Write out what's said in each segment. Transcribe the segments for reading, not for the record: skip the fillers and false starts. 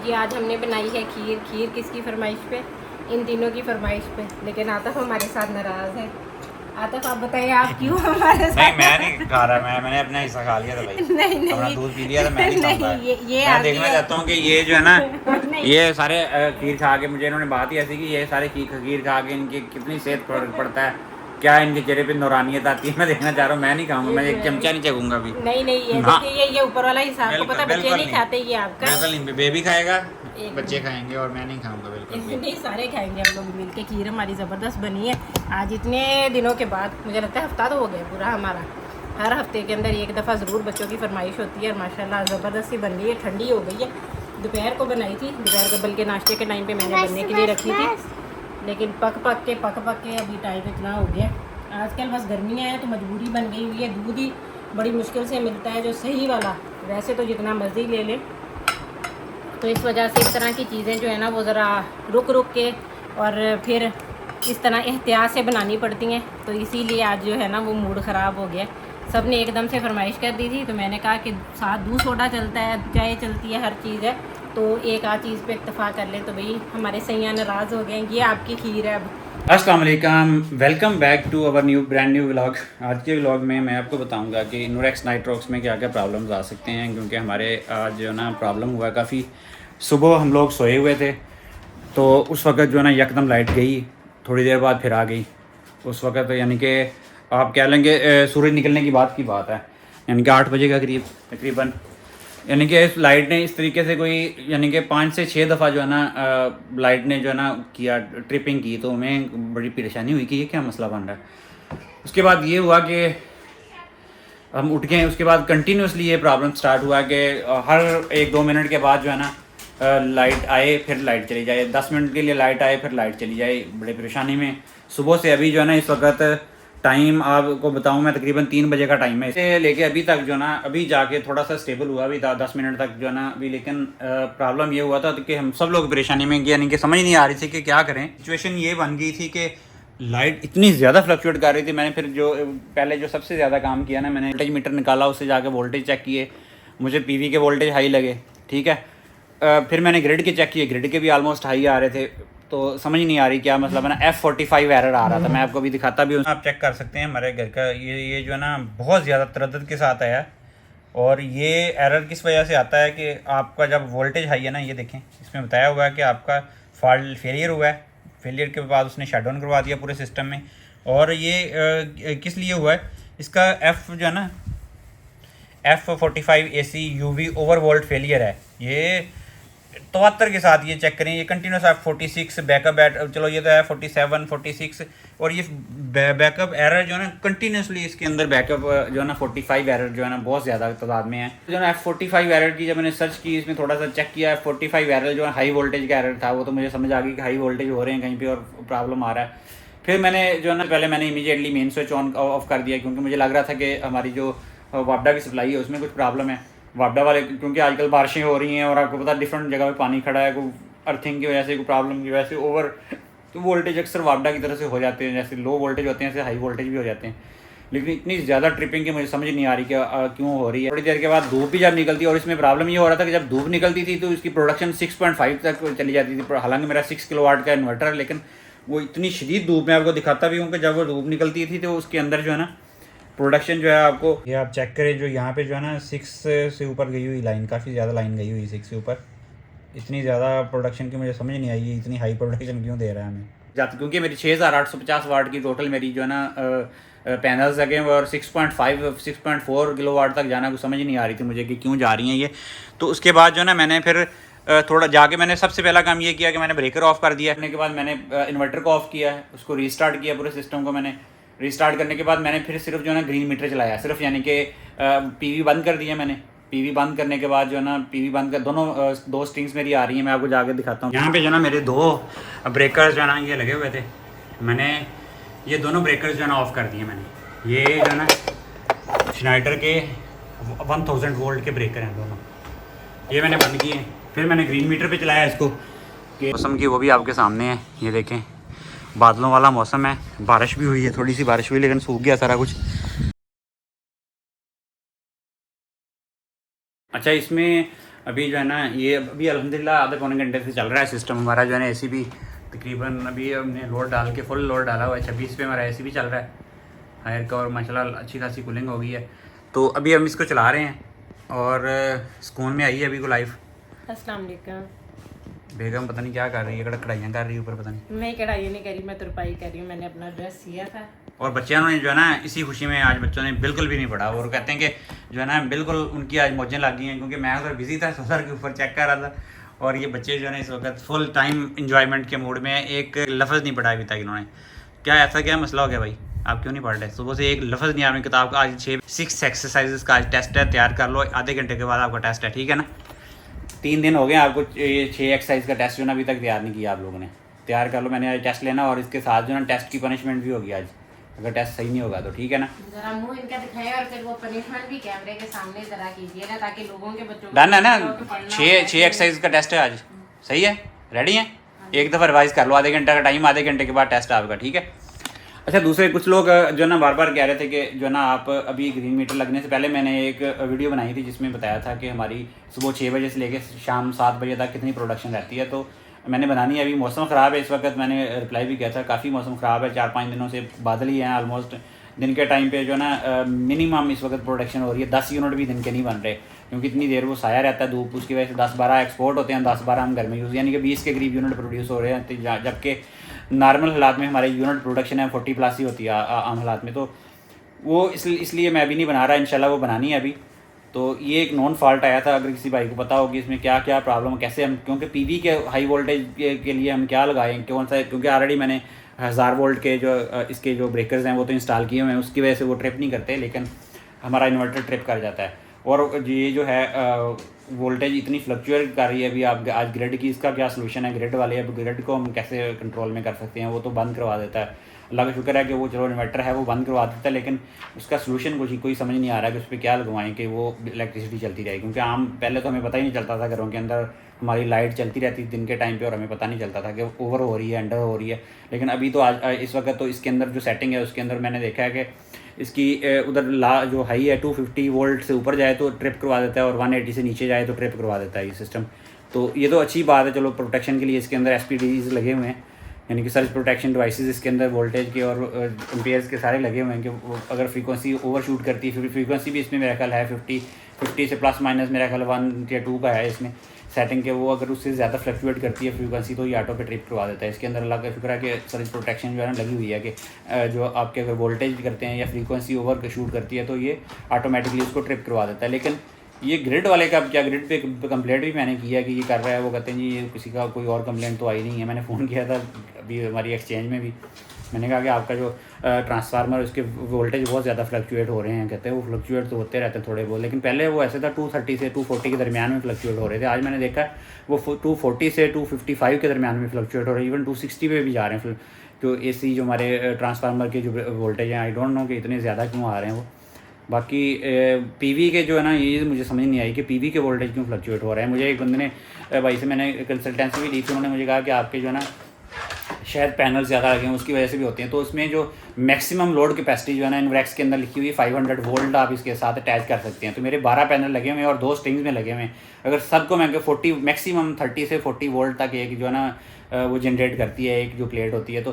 जी आज हमने बनाई है खीर। खीर किसकी फरमाइश पे? इन तीनों की फरमाइश पे। लेकिन आतिफ हमारे साथ नाराज़ है। आतिफ आप बताइए आप क्यों हमारे साथ? नहीं मैं नहीं खा रहा, मैंने अपना हिस्सा खा लिया था भाई। नहीं अपना दूध पी लिया था, मैं नहीं खाऊंगा। ये मैं देखना चाहता हूँ कि ये जो है ना ये सारे खीर खा के, मुझे इन्होंने बात ही ऐसी की ये सारे खीर खा के इनकी कितनी सेहत पर फर्क पड़ता है, क्या इनके चेहरे पे नौरानियत आती है, मैं देखना चाह रहा हूँ। मैं नहीं खाऊंगा, मैं एक चमचा नहीं चखूंगा अभी। नहीं ये हाँ। देखिए ये ऊपर वाला हिसाब को पता बच्चे नहीं खाते, ये आपका बिल्कुल नहीं, बेबी खाएगा, बच्चे खाएंगे और मैं नहीं खाऊंगा बिल्कुल भी। नहीं सारे खाएंगे हम लोग मिल के। खीर हमारी ज़बरदस्त बनी है आज, इतने दिनों के बाद। मुझे लगता है हफ्ता तो हो गया पूरा हमारा। हर हफ्ते के अंदर एक दफ़ा ज़रूर बच्चों की फरमाइश होती है और माशाल्लाह ज़बरदस्त सी बन रही है। ठंडी हो गई है, दोपहर को बनाई थी, दोपहर को बल्कि नाश्ते के टाइम पे मैंने बनने के लिए रखी थी, लेकिन पक पक के अभी टाइम इतना हो गया। आजकल बस गर्मियाँ हैं तो मजबूरी बन गई हुई है। दूध ही बड़ी मुश्किल से मिलता है जो सही वाला, वैसे तो जितना मर्ज़ी ले लें। तो इस वजह से इस तरह की चीज़ें जो है ना वो ज़रा रुक के और फिर इस तरह एहतियात से बनानी पड़ती हैं। तो इसीलिए आज जो है ना वो मूड ख़राब हो गया। सब ने एकदम से फरमाइश कर दी थी, तो मैंने कहा कि साथ दूध सोडा चलता है, चाय चलती है, हर चीज़ है, तो एक आध चीज़ पे इत्तेफा कर लें। तो भाई हमारे सैयां नाराज़ हो गए। ये आपकी खीर है। अब अस्सलाम वालेकुम, welcome back to our brand new vlog. आज के व्लॉग में मैं आपको बताऊंगा कि नूरेक्स नाइट्रोक्स में क्या क्या प्रॉब्लम्स आ सकते हैं, क्योंकि हमारे आज जो है ना प्रॉब्लम हुआ काफ़ी। सुबह हम लोग सोए हुए थे तो उस वक्त जो है ना यकदम लाइट गई, थोड़ी देर बाद फिर आ गई। उस वक्त यानी कि आप कह लेंगे सूरज निकलने की बात है, यानी कि 8 बजे का करीब तकरीबन, यानी कि इस लाइट ने इस तरीके से कोई यानी कि 5 से 6 दफ़ा जो है ना लाइट ने जो है ना किया ट्रिपिंग की, तो हमें बड़ी परेशानी हुई कि ये क्या मसला बन रहा है। उसके बाद ये हुआ कि हम उठ गए। उसके बाद कंटिन्यूसली ये प्रॉब्लम स्टार्ट हुआ कि हर 1-2 मिनट के बाद जो है ना लाइट आए फिर लाइट चली जाए, 10 मिनट के लिए लाइट आए फिर लाइट चली जाए, बड़े परेशानी में। सुबह से अभी जो है ना इस वक्त टाइम आपको बताऊं मैं तकरीबन 3 बजे का टाइम है, इसे लेके अभी तक जो ना अभी जाके थोड़ा सा स्टेबल हुआ अभी 10 मिनट तक जो है ना अभी। लेकिन प्रॉब्लम ये हुआ था कि हम सब लोग परेशानी में, यानी कि समझ नहीं आ रही थी कि क्या करें। सिचुएशन ये बन गई थी कि लाइट इतनी ज़्यादा फ्लक्चुएट कर रही थी। मैंने फिर जो पहले जो सबसे ज़्यादा काम किया ना, मैंने वोल्टेज मीटर निकाला, उससे जाके वोल्टेज चेक किए, मुझे पीवी के वोल्टेज हाई लगे, ठीक है। फिर मैंने ग्रिड के चेक किए, ग्रिड के भी आलमोस्ट हाई आ रहे थे। तो समझ नहीं आ रही क्या मतलब है ना, F45 एरर आ रहा था। मैं आपको अभी दिखाता भी हूँ, आप चेक कर सकते हैं हमारे घर का। ये जो है ना बहुत ज़्यादा तरद्दुद के साथ आया। और ये एरर किस वजह से आता है कि आपका जब वोल्टेज हाई है ना, ये देखें इसमें बताया हुआ है कि आपका फॉल्ट फेलियर हुआ है। फेलियर के बाद उसने शट डाउन करवा दिया पूरे सिस्टम में। और ये किस लिए हुआ है, इसका F जो है ना F45 AC UV over volt failure है। ये 73 के साथ ये चेक करें, ये कंटिन्यूस F46 बैकअप चलो ये तो है 47 46, और ये बैकअप एरर जो है ना कंटिन्यूसली इसके अंदर बैकअप जो है ना 45 एरर जो है ना बहुत ज़्यादा तादाद में है। जो है F45 एरर की जब मैंने सर्च की, इसमें थोड़ा सा चेक किया, F45 एरर जो है हाई वोल्टेज का एरर था। वो तो मुझे समझ आ गई कि हाई वोल्टेज हो रहे हैं कहीं पर और प्रॉब्लम आ रहा है। फिर मैंने जो है ना पहले मैंने immediately main switch on off कर दिया, क्योंकि मुझे लग रहा था कि हमारी जो वापडा की सप्लाई है उसमें कुछ प्रॉब्लम है। वापडा वाले, क्योंकि आजकल बारिशें हो रही हैं और आपको पता डिफरेंट जगह पे पानी खड़ा है, कोई अर्थिंग की वजह से, कोई प्रॉब्लम की वजह से ओवर तो वोल्टेज अक्सर वापडा की तरफ से हो जाते हैं। जैसे लो वोल्टेज होते हैं ऐसे हाई वोल्टेज भी हो जाते हैं। लेकिन इतनी ज़्यादा ट्रिपिंग की मुझे समझ नहीं आ रही कि क्यों हो रही है। थोड़ी देर के बाद धूप भी जब निकलती है, और इसमें प्रॉब्लम ये हो रहा था कि जब धूप निकलती थी तो इसकी प्रोडक्शन 6.5 तक चली जाती थी। हालांकि मेरा 6 किलोवाट का इन्वर्टर है, लेकिन वो इतनी शदीद धूप, मैं आपको दिखाता भी हूँ कि जब वो धूप निकलती थी तो उसके अंदर जो है ना प्रोडक्शन जो है, आपको ये आप चेक करें, जो यहाँ पे जो है ना 6 से ऊपर गई हुई लाइन, काफ़ी ज़्यादा लाइन गई हुई 6 से ऊपर। इतनी ज़्यादा प्रोडक्शन की मुझे समझ नहीं आई, इतनी हाई प्रोडक्शन क्यों दे रहा है हमें जाती, क्योंकि मेरी 6850 वाट की टोटल मेरी जो है ना पैनल्स लगे हुए, और 6.5 6.4 किलोवाट तक जाना, कुछ समझ नहीं आ रही थी मुझे कि क्यों जा रही हैं ये। तो उसके बाद जो है ना मैंने फिर थोड़ा जाके मैंने सबसे पहला काम ये किया कि मैंने ब्रेकर ऑफ कर दिया। करने के बाद मैंने इन्वर्टर को ऑफ किया, उसको रीस्टार्ट किया, पूरे सिस्टम को मैंने रीस्टार्ट करने के बाद मैंने फिर सिर्फ जो है ना ग्रीन मीटर चलाया सिर्फ, यानी कि पीवी बंद कर दिया मैंने। पीवी बंद करने के बाद जो है ना पीवी बंद कर दोनों 2 स्ट्रिंग्स मेरी आ रही हैं, मैं आपको जाके दिखाता हूँ। यहाँ पे जो है ना मेरे 2 ब्रेकर्स जो है ना ये लगे हुए थे, मैंने ये दोनों ब्रेकर्स जो है ना ऑफ़ कर दिए मैंने। ये जो है ना श्नाइडर के 1000 वोल्ट के ब्रेकर हैं दोनों, ये मैंने बंद किए। फिर मैंने ग्रीन मीटर पे चलाया इसको। मौसम की वो भी आपके सामने है, ये देखें बादलों वाला मौसम है, बारिश भी हुई है, थोड़ी सी बारिश हुई लेकिन सूख गया सारा कुछ। अच्छा, इसमें अभी जो है ना ये अभी अल्हम्दुलिल्लाह आधे पौने घंटे से चल रहा है सिस्टम हमारा जो है ना। एसी भी तकरीबन अभी हमने लोड डाल के फुल लोड डाला हुआ है 26 पे हमारा एसी भी चल रहा है हायर का, और माशाल्लाह अच्छी खासी कूलिंग हो गई है। तो अभी हम इसको चला रहे हैं और सुकून में आई है अभी को लाइफ। अस्सलाम वालेकुम। बेगम पता नहीं क्या कर रही है, कढ़ाइयाँ कर रही है ऊपर, पता नहीं। मैं कढ़ाई नहीं करी, मैं तुरपाई कर रही हूँ। मैंने अपना ड्रेस सिया था और बच्चों ने जो है ना इसी खुशी में आज बच्चों ने बिल्कुल भी नहीं पढ़ा, और कहते हैं कि जो है ना बिल्कुल उनकी आज मौजें लग गई हैं, क्योंकि मैं उधर बिजी था सोलर के ऊपर चेक कर रहा था, और ये बच्चे जो है ना इस वक्त फुल टाइम इंजॉयमेंट के मूड में। एक लफ्ज़ नहीं पढ़ा अभी तक इन्होंने। क्या ऐसा क्या मसला हो गया भाई, आप क्यों नहीं पढ़ रहे? सुबह से एक लफ्ज़ नहीं आपने किताब का। आज 6 एक्सरसाइजेस का आज टेस्ट है, तैयार कर लो, आधे घंटे के बाद आपका टेस्ट है, ठीक है ना। 3 दिन हो गए आपको ये 6 एक्सरसाइज का टेस्ट जो ना अभी तक तैयार नहीं किया आप लोगों ने। तैयार कर लो, मैंने आज टेस्ट लेना, और इसके साथ जो ना टेस्ट की पनिशमेंट भी होगी आज, अगर टेस्ट सही नहीं होगा तो, ठीक है ना। जरा मुंह इनका दिखाएं और फिर वो पनिशमेंट भी कैमरे के सामने जरा कीजिए ना, ताकि लोगों के बच्चों डन है ना। 6 एक्सरसाइज का टेस्ट है आज, सही है, रेडी है। एक दफ़ा रिवाइज कर लो, आधे घंटे का टाइम, आधे घंटे के बाद टेस्ट आपका, ठीक है। अच्छा, दूसरे कुछ लोग जो ना बार बार कह रहे थे कि जो ना आप अभी ग्रीन मीटर लगने से पहले मैंने एक वीडियो बनाई थी जिसमें बताया था कि हमारी सुबह 6 बजे से लेकर शाम 7 बजे तक कितनी प्रोडक्शन रहती है। तो मैंने बनानी है। अभी मौसम ख़राब है इस वक्त, मैंने रिप्लाई भी किया था, काफ़ी मौसम ख़राब है, 4-5 दिनों से बादल ही हैं ऑलमोस्ट। दिन के टाइम पे जो ना मिनिमम इस वक्त प्रोडक्शन हो रही है, 10 यूनिट भी दिन के नहीं बन रहे, क्योंकि इतनी देर वो साया रहता है धूप, उसकी वजह से 10-12 एक्सपोर्ट होते हैं, 10-12 हम घर में यूज़, यानी कि 20 के करीब यूनिट प्रोड्यूस हो रहे हैं, जबकि नॉर्मल हालात में हमारे यूनिट प्रोडक्शन है 40+ ही होती है आम हालात में। तो वो इसलिए मैं अभी नहीं बना रहा, इंशाल्लाह वो बनानी है अभी। तो ये एक नॉन फॉल्ट आया था, अगर किसी भाई को पता होगी इसमें क्या क्या प्रॉब्लम, कैसे हम, क्योंकि पीवी के हाई वोल्टेज के लिए हम क्या लगाएं, कौन सा, क्योंकि ऑलरेडी मैंने 1000 वोल्ट के जो इसके जो ब्रेकर्स हैं वो तो इंस्टॉल किए हुए हैं, उसकी वजह से वो ट्रिप नहीं करते, लेकिन हमारा इन्वर्टर ट्रिप कर जाता है। और ये जो है वोल्टेज इतनी फ्लक्चुएट कर रही है अभी, आप आज ग्रिड की, इसका क्या सोल्यूशन है ग्रिड वाले? अब ग्रिड को हम कैसे कंट्रोल में कर सकते हैं? वो तो बंद करवा देता है, अल्लाह का शुक्र है कि वो चलो इन्वर्टर है वो बंद करवा देता है, लेकिन उसका सोल्यूशन कोई समझ नहीं आ रहा है कि उस पर क्या लगवाएं कि वो इलेक्ट्रिसिटी चलती रहे। क्योंकि आम पहले तो हमें पता ही नहीं चलता था, घरों के अंदर हमारी लाइट चलती रहती दिन के टाइम पे, और हमें पता नहीं चलता था कि ओवर हो रही है, अंडर हो रही है। लेकिन अभी तो आज इस वक्त तो इसके अंदर जो सेटिंग है उसके अंदर मैंने देखा है कि इसकी उधर जो हाई है 250 वोल्ट से ऊपर जाए तो ट्रिप करवा देता है, और 180 से नीचे जाए तो ट्रिप करवा देता है ये सिस्टम। तो ये तो अच्छी बात है, चलो प्रोटेक्शन के लिए इसके अंदर SPDs लगे हुए हैं, यानी कि सर्च प्रोटेक्शन डिवाइसेस इसके अंदर वोल्टेज के और एम्पेयर्स के सारे लगे हुए हैं कि अगर फ्रीक्वेंसी ओवर शूट करती है, फ्रीक्वेंसी भी इसमें मेरा ख्याल है 50 से प्लस माइनस मेरा ख्याल 1 या 2 का है इसमें सेटिंग के, वो अगर उससे ज़्यादा फ्लक्चुएट करती है फ्रीक्वेंसी तो ये ऑटो पे ट्रिप करवा देता है। इसके अंदर अल्लाह का शुक्र है कि सर्च प्रोटेक्शन जो है ना लगी हुई है कि जो आपके अगर वोल्टेज करते हैं या फ्रीक्वेंसी ओवर शूट करती है तो ये ऑटोमेटिकली उसको ट्रिप करवा देता है। लेकिन ये ग्रिड वाले का क्या, ग्रिड पे कंप्लेंट भी मैंने किया कि ये कर रहा है, वो कहते हैं जी ये किसी का कोई और कंप्लेंट तो आई नहीं है। मैंने फ़ोन किया था अभी हमारी एक्सचेंज में भी, मैंने कहा कि आपका जो ट्रांसफार्मर उसके वोल्टेज बहुत ज़्यादा फ्लक्चुएट हो रहे हैं। कहते हैं वो फ्लक्चुएट तो होते रहते हैं थोड़े बहुत, लेकिन पहले वो ऐसे था 230 से 240 के दरमियान में फ्लक्चुएट हो रहे थे। आज मैंने देखा वो 240 से 255 के दरमियान में फ्लक्चुएट हो रहे हैं, इवन 260 पे भी जा रहे हैं। जो AC जो हमारे ट्रांसफार्मर के जो वोल्टेज हैं, आई डोंट नो कि इतने ज़्यादा क्यों आ रहे हैं वो। बाकी PV के जो है ना ये मुझे समझ नहीं आई कि PV के वोल्टेज क्यों फ्लक्चुएट हो रहे हैं। मुझे एक बंदे ने भाई से मैंने कंसल्टेंसी भी ली थी, उन्होंने मुझे कहा कि आपके जो है ना शायद पैनल ज़्यादा लगे हैं उसकी वजह से भी होते हैं। तो उसमें जो मैक्सिमम लोड कैपेसिटी जो है ना इनवरेक्स के अंदर लिखी हुई 500 वोल्ट आप इसके साथ अटैच कर सकते हैं। तो मेरे 12 पैनल लगे हुए हैं और 2 स्ट्रिंग्स में लगे हुए हैं। अगर सबको मैं 40 मैक्सिमम 30 से 40 वोल्ट तक एक जो है ना वो जनरेट करती है एक जो प्लेट होती है। तो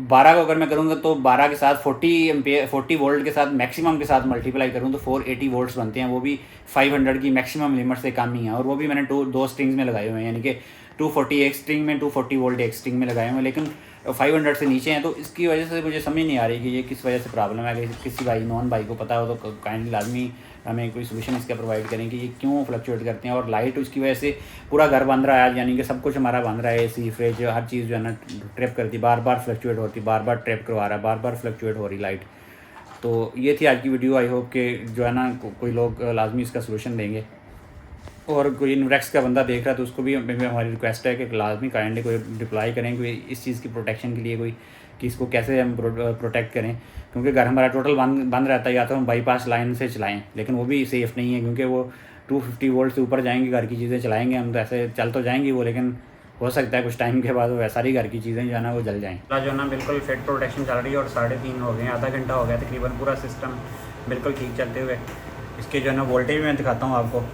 12 को अगर मैं करूँगा तो 12 के साथ 40 वोल्ट के साथ मैक्सिमम के साथ मल्टीप्लाई करूँ तो 480 वोल्ट्स बनते हैं, वो भी 500 की मैक्सिमम लिमिट से कम ही है। और वो भी मैंने 2 स्ट्रिंग्स में लगाए हुए हैं, यानी कि 240 एक स्ट्रिंग में 240 वोल्ट एक स्ट्रिंग में लगाए हुए हैं, लेकिन 500 से नीचे हैं। तो इसकी वजह से मुझे समझ नहीं आ रही कि ये किस वजह से प्रॉब्लम है। अगर किसी भाई नॉन भाई को पता हो तो काइंडली लाजमी हमें कोई सोल्यूशन इसका प्रोवाइड करें कि ये क्यों फ्लक्चुएट करते हैं। और लाइट उसकी वजह से पूरा घर बंद रहा है, यानी कि सब कुछ हमारा बंद रहा है, AC फ्रिज हर चीज़ जो है ना ट्रिप करती, बार बार फ्लक्चुएट होती, बार बार ट्रिप करवा रहा है, बार बार फ्लक्चुएट हो रही लाइट। तो ये थी आज की वीडियो। आई होप कि जो है ना कोई लोग लाजमी इसका सोल्यूशन देंगे, और कोई इनवरेक्स का बंदा देख रहा है तो उसको भी हमारी रिक्वेस्ट है कि लाजमी काइंडली कोई रिप्लाई करें कोई इस चीज़ की प्रोटेक्शन के लिए, कोई कि इसको कैसे हम प्रोटेक्ट करें। क्योंकि घर हमारा टोटल बंद रहता है, या तो हम बाईपास लाइन से चलाएं, लेकिन वो भी सेफ़ नहीं है क्योंकि वो 250 वोल्ट से ऊपर जाएंगे घर की चीज़ें चलाएंगे हम, तो ऐसे चल तो जाएंगी वो, लेकिन हो सकता है कुछ टाइम के बाद वो वैसा ही घर की चीज़ें जो है ना वो जल जाएँ। जो है ना बिल्कुल फिट प्रोटेक्शन चल रही है और 3:30 हो गए, आधा घंटा हो गया तकरीबन पूरा सिस्टम बिल्कुल ठीक चलते हुए। इसके जो है ना वोल्टेज मैं दिखाता हूँ आपको।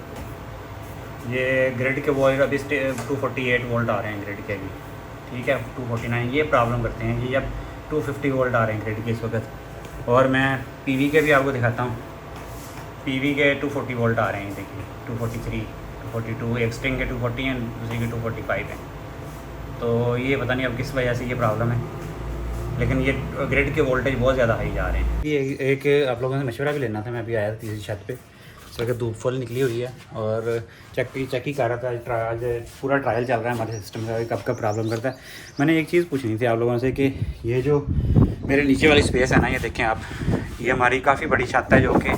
ये ग्रिड के वोल्ट अभी 248 वोल्ट आ रहे हैं ग्रिड के भी, ठीक है। 249 ये प्रॉब्लम करते हैं कि अब 250 वोल्ट आ रहे हैं ग्रिड के इस वक्त। और मैं पीवी के भी आपको दिखाता हूँ, पीवी के 240 वोल्ट आ रहे हैं, देखिए 243, 242, एक स्ट्रिंग के 240 हैं, दूसरी के 245 हैं। तो ये पता नहीं अब किस वजह से ये प्रॉब्लम है, लेकिन ये ग्रिड के वोल्टेज बहुत ज़्यादा हाई जा रहे हैं। ये एक आप लोगों से मशवरा भी लेना था, मैं अभी आया था तीसरी छत पे, इस वक्त धूप फुल निकली हुई है और चेक ही कर रहा था। आज पूरा ट्रायल चल रहा है हमारे सिस्टम का, कब कब प्रॉब्लम करता है। मैंने एक चीज़ पूछनी थी आप लोगों से कि ये जो मेरे नीचे वाली स्पेस है ना, ये देखें आप, ये हमारी काफ़ी बड़ी छत है जो कि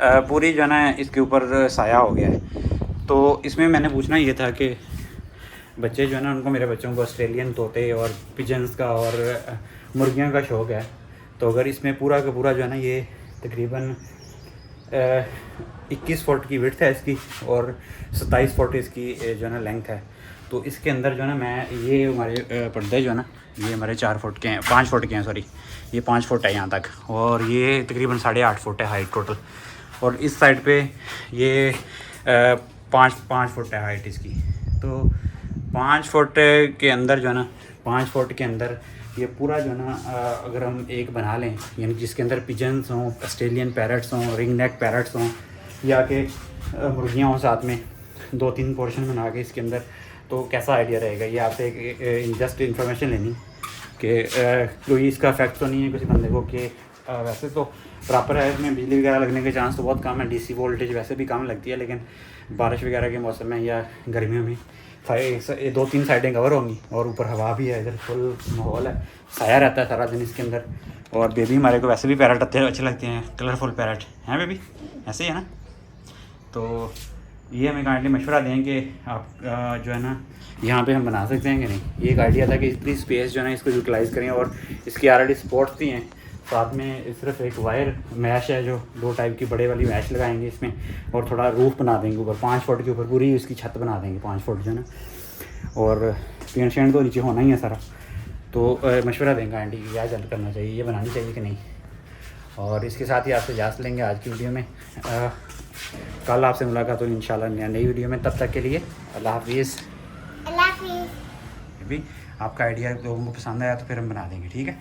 पूरी जो है ना इसके ऊपर साया हो गया है। तो इसमें मैंने पूछना ये था कि बच्चे जो है ना, उनको, मेरे बच्चों को ऑस्ट्रेलियन तोते और पिजन्स का और मुर्गियों का शौक़ है। तो अगर इसमें पूरा का पूरा जो है ना, ये तकरीबन 21 फुट की विड्थ है इसकी और 27 फुट इसकी जो है ना लेंथ है। तो इसके अंदर जो है ना मैं, ये हमारे पर्दे जो है ना, ये हमारे 4 फुट के हैं, 5 फुट के हैं सॉरी, ये 5 फुट है यहाँ तक, और ये तकरीबन 8.5 फुट है हाइट टोटल। और इस साइड पे ये 5 फुट है हाइट इसकी। तो 5 फुट के अंदर जो है ना, 5 फुट के अंदर ये पूरा जो है ना, अगर हम एक बना लें, यानी जिसके अंदर पिजन्स हों, ऑस्ट्रेलियन पैरट्स हों, रिंग नेक पैरट्स हों, या कि मुर्गियाँ हों साथ में, 2-3 पोर्शन बना के इसके अंदर, तो कैसा आइडिया रहेगा। ये आपसे एक जस्ट इन्फॉर्मेशन लेनी कि कोई इसका इफेक्ट तो नहीं है किसी बंदे को, कि वैसे तो प्रॉपर है, इसमें बिजली वगैरह लगने के चांस तो बहुत कम है, डीसी वोल्टेज वैसे भी कम लगती है, लेकिन बारिश वगैरह के मौसम में या गर्मियों में 2-3 साइडें कवर होंगी और ऊपर हवा भी है, इधर फुल माहौल है, साया रहता है सारा दिन इसके अंदर। और बेबी हमारे को वैसे भी पैरट अच्छे लगते हैं, कलरफुल पैरट हैं बेबी, ऐसे ही है ना। तो ये हमें काइंडली मशवरा दें कि आप जो है ना यहाँ पे हम बना सकते हैं कि नहीं। ये एक आइडिया था कि इतनी स्पेस जो है ना इसको यूटिलाइज़ करें, और इसकी ऑलरेडी सपोर्ट्स भी हैं, साथ में सिर्फ एक वायर मैश है जो 2 टाइप की बड़े वाली मैश लगाएंगे इसमें, और थोड़ा रूफ बना देंगे ऊपर, 5 फुट के ऊपर पूरी इसकी छत बना देंगे 5 फुट जो है ना, और पेंट शेंट तो नीचे होना ही है सारा। तो मशवरा देंगे आंटी कि क्या जल्द करना चाहिए, ये बनानी चाहिए कि नहीं। और इसके साथ ही आपसे इजाज़त लेंगे आज की वीडियो में। कल आपसे मुलाकात होगी इंशाल्लाह नई वीडियो में, तब तक के लिए अल्लाह हाफिज़। अभी आपका आइडिया लोगों को पसंद आया तो फिर हम बना देंगे, ठीक है।